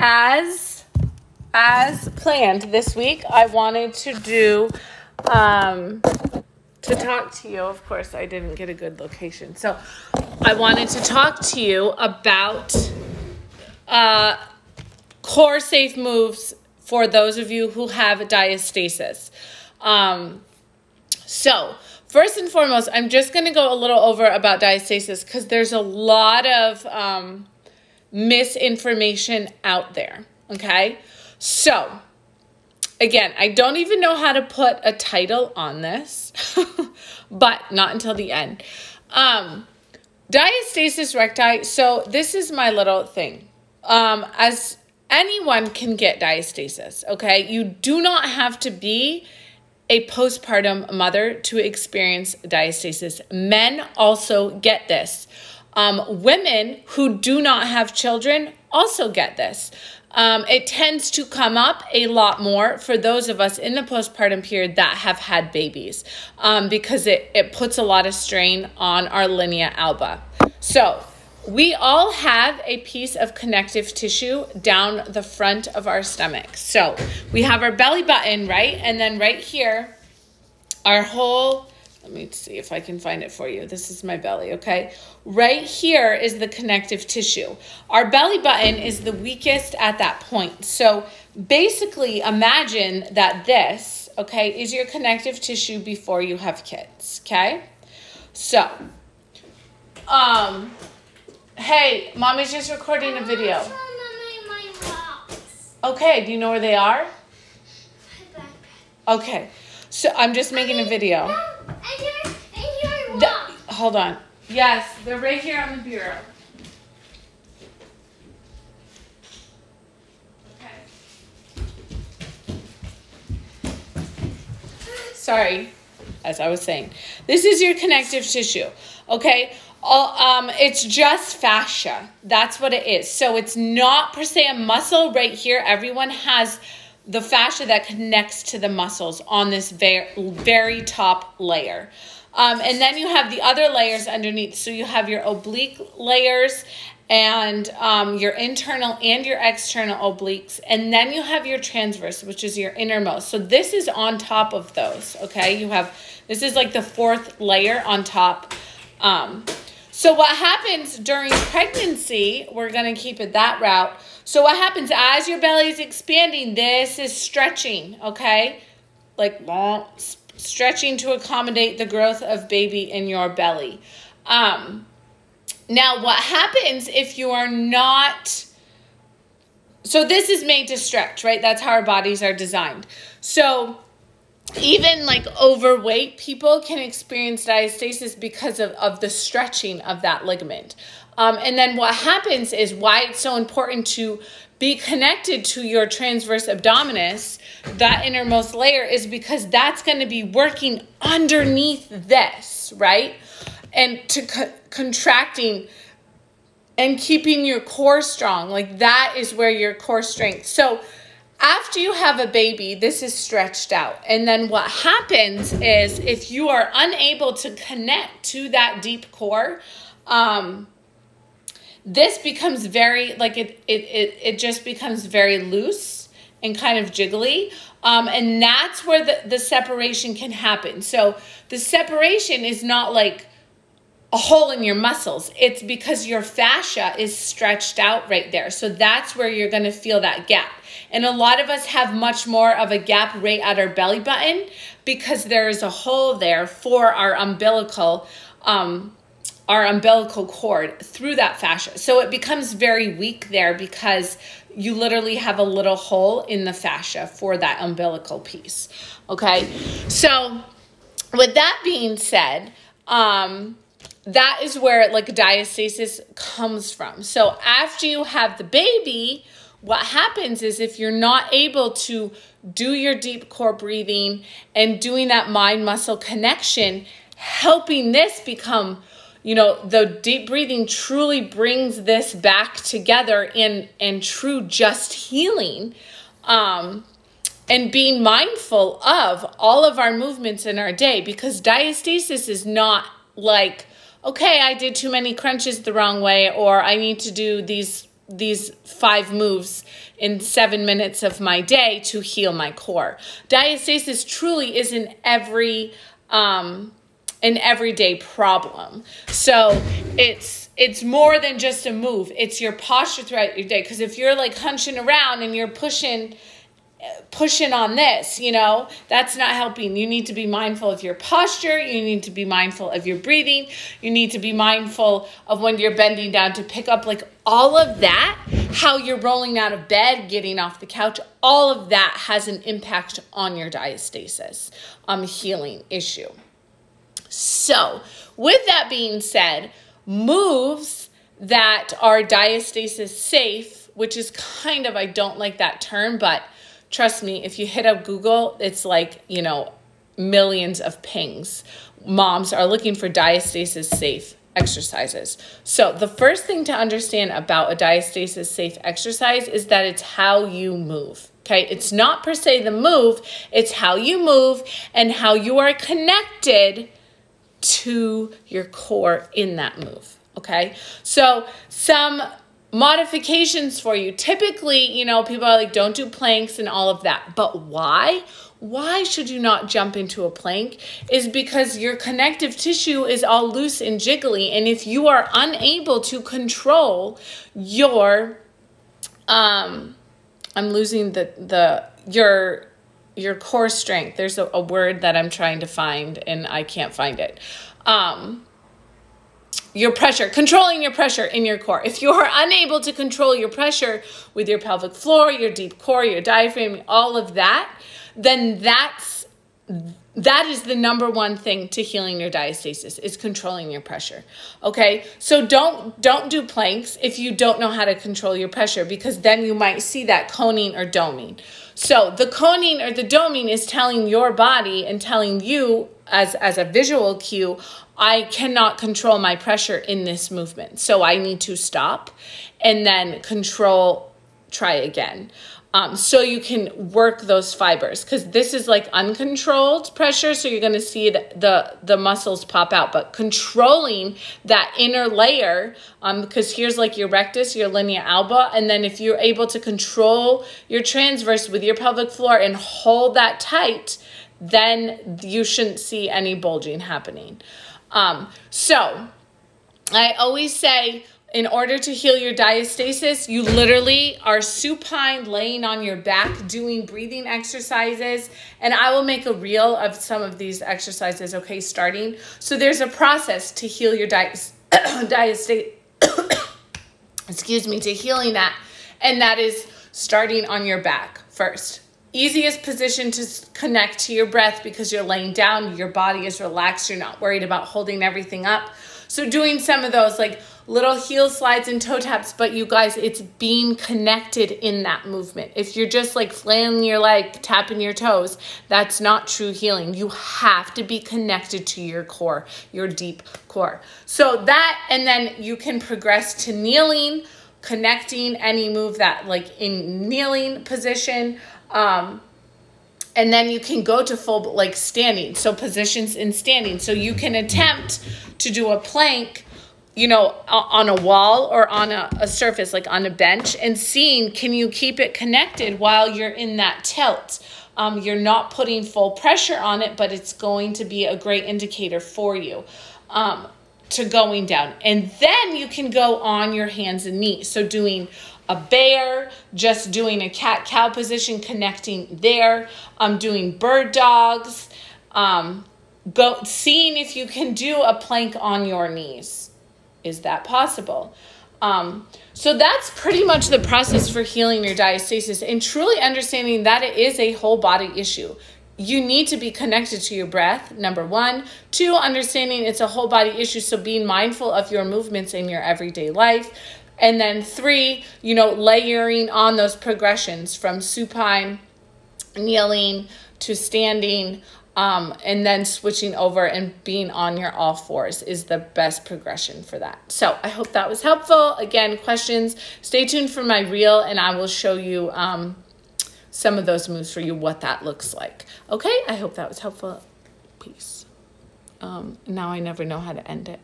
as planned this week, I wanted to do, to talk to you. Of course, I didn't get a good location. So I wanted to talk to you about core safe moves for those of you who have diastasis. So first and foremost, I'm just going to go a little over about diastasis because there's a lot of misinformation out there, okay? So, again, I don't even know how to put a title on this, but not until the end. Diastasis recti, so this is my little thing. As anyone can get diastasis, okay? You do not have to be a postpartum mother to experience diastasis. Men also get this. Women who do not have children also get this. It tends to come up a lot more for those of us in the postpartum period that have had babies because it puts a lot of strain on our linea alba. So we all have a piece of connective tissue down the front of our stomach. So we have our belly button, right? And then right here, our whole, let me see if I can find it for you. This is my belly, okay? Right here is the connective tissue. Our belly button is the weakest at that point. So basically imagine that this, okay, is your connective tissue before you have kids, okay? So, hey, Mommy's just recording a video. Okay, do you know where they are? Okay, so I'm just making a video. Hold on. Yes, they're right here on the bureau. Okay. Sorry, as I was saying. This is your connective tissue, okay? It's just fascia. That's what it is. So it's not per se a muscle right here. Everyone has the fascia that connects to the muscles on this very top layer. And then you have the other layers underneath. So you have your oblique layers and your internal and your external obliques. And then you have your transverse, which is your innermost. So this is on top of those, okay? This is like the fourth layer on top. So what happens during pregnancy, we're going to keep it that route. So what happens as your belly is expanding, this is stretching, okay? Like stretching to accommodate the growth of baby in your belly. Now what happens if you are not, so this is made to stretch, right? That's how our bodies are designed. So even like overweight people can experience diastasis because of the stretching of that ligament. And then what happens is why it's so important to be connected to your transverse abdominis, that innermost layer, is because that's going to be working underneath this, right? And to contracting and keeping your core strong. Like that is where your core strength. So after you have a baby, this is stretched out. And then what happens is if you are unable to connect to that deep core, this becomes very, like it just becomes very loose and kind of jiggly. And that's where the separation can happen. So the separation is not like a hole in your muscles. It's because your fascia is stretched out right there. So that's where you're going to feel that gap. And a lot of us have much more of a gap right at our belly button because there is a hole there for our umbilical cord through that fascia. So it becomes very weak there because you literally have a little hole in the fascia for that umbilical piece. Okay. So with that being said, that is where like diastasis comes from. So after you have the baby, what happens is if you're not able to do your deep core breathing and doing that mind-muscle connection, helping this become, you know, the deep breathing truly brings this back together in true just healing, and being mindful of all of our movements in our day, because diastasis is not like, okay, I did too many crunches the wrong way, or I need to do these 5 moves in 7 minutes of my day to heal my core. Diastasis truly is an everyday problem. So it's more than just a move. It's your posture throughout your day. Because if you're like hunching around and you're pushing on this, you know, that's not helping. You need to be mindful of your posture. You need to be mindful of your breathing. You need to be mindful of when you're bending down to pick up, like all of that, how you're rolling out of bed, getting off the couch, all of that has an impact on your diastasis healing issue. So with that being said, moves that are diastasis safe, which is kind of, I don't like that term, but trust me, if you hit up Google, it's like, you know, millions of pings. Moms are looking for diastasis safe exercises. So the first thing to understand about a diastasis safe exercise is that it's how you move. Okay, it's not per se the move, it's how you move and how you are connected to your core in that move. Okay, so some modifications for you. Typically, you know, people are like, don't do planks and all of that. But why? Why should you not jump into a plank? Is because your connective tissue is all loose and jiggly. And if you are unable to control your, I'm losing your core strength. There's a word that I'm trying to find and I can't find it. Your pressure, controlling your pressure in your core. If you are unable to control your pressure with your pelvic floor, your deep core, your diaphragm, all of that, then that is the number one thing to healing your diastasis, is controlling your pressure. Okay, so don't do planks if you don't know how to control your pressure, because then you might see that coning or doming. So the coning or the doming is telling your body and telling you as a visual cue, I cannot control my pressure in this movement. So I need to stop and then try again. So you can work those fibers, because this is like uncontrolled pressure. So you're going to see the muscles pop out, but controlling that inner layer, because here's like your rectus, your linea alba. And then if you're able to control your transverse with your pelvic floor and hold that tight, then you shouldn't see any bulging happening. So I always say, in order to heal your diastasis, you literally are supine, laying on your back, doing breathing exercises. And I will make a reel of some of these exercises, okay, starting. So there's a process to heal your diastasis, excuse me, to healing that. And that is starting on your back first. Easiest position to connect to your breath, because you're laying down, your body is relaxed, you're not worried about holding everything up. So doing some of those like little heel slides and toe taps, but you guys, it's being connected in that movement. If you're just like flailing your leg, tapping your toes, that's not true healing. You have to be connected to your core, your deep core. So that, and then you can progress to kneeling, connecting any move that like in kneeling position. And then you can go to full like standing. So positions in standing. So you can attempt to do a plank, you know, on a wall or on a surface, like on a bench, and seeing, can you keep it connected while you're in that tilt? You're not putting full pressure on it, but it's going to be a great indicator for you to going down. And then you can go on your hands and knees. So doing a bear, just doing a cat-cow position, connecting there. Doing bird dogs. Seeing if you can do a plank on your knees. Is that possible? So that's pretty much the process for healing your diastasis, and truly understanding that it is a whole body issue. You need to be connected to your breath, number one. Two, understanding it's a whole body issue, so being mindful of your movements in your everyday life. And then three, you know, layering on those progressions from supine, kneeling to standing, and then switching over and being on your all fours is the best progression for that. So I hope that was helpful. Again, questions, stay tuned for my reel, and I will show you some of those moves for you, what that looks like. Okay, I hope that was helpful. Peace. Now I never know how to end it.